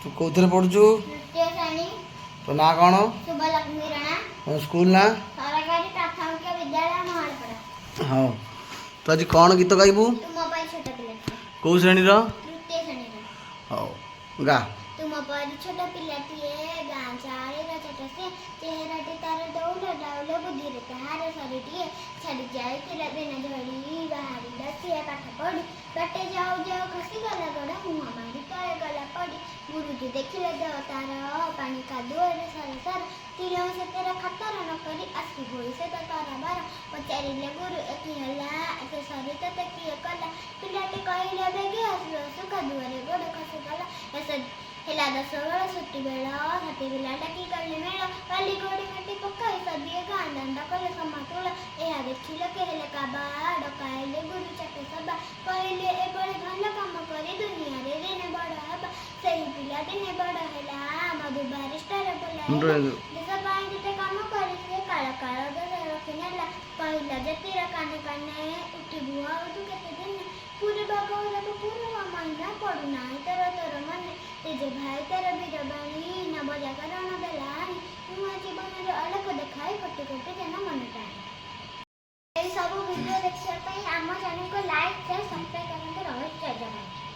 तू कौन पढ़ुचु? तृतीय श्रेणी। तो ना कौन? शुभलक्ष्मी राणा। स्कूल ना? सरकारी प्राथमिक विद्यालय महालपड़ा। हाँ तो आज कौन गीत गाइबू? तुम पर छोट पिलाटी। कौ श्रेणी रो? तृतीय श्रेणी। हाँ गा। तुम पर छोट पिलाटी गाँ चारे चट से चेहराटी तार दौड़ डाउल बुद्धि तार शरीर छाड़ी जाइला बिना झड़ी बाहरी दसिया पाठ पढ़ी बाटे जाऊ जाऊ खसी गला गड़ा मुँह मारी तले गला पड़ी गुरुजी देखिले देव तार पानी कादुअरे सारे सार तीर से तेरा खतर न करी आसी होई से तार बार पचारिले गुरु एथि हला एते सरी तते किए कला पिलाटी कहिले बेगे आसलो सुख दुआरे गोड़ खसी गला ऐसे हेला 10 बेला छुट्टी बेला हाथी बिला डाकी कले मेला काली गोड़ी मटी पकाई सदिए गां दंडा कले समातुल एहा देखिले के हेले काबा डकाइले गुरु चटे सबा कहिले ए बड़े भल काम करे दुनिया रे देने बड़ा हबा सही पिला देने बड़ा हेला मधु बारिस्टर बोला देश पाई जते काम करे से काला काला दे रखनेला पहिला जतीरा काने काने उठी बुआ उठू केते दिन पूरे बागोरा तो पूरा महिना पड़ू नाही तर तर मन तेजे भाई तर बीरबाणी न बजा करण बेलानी तुम जीवन रे अलग देखा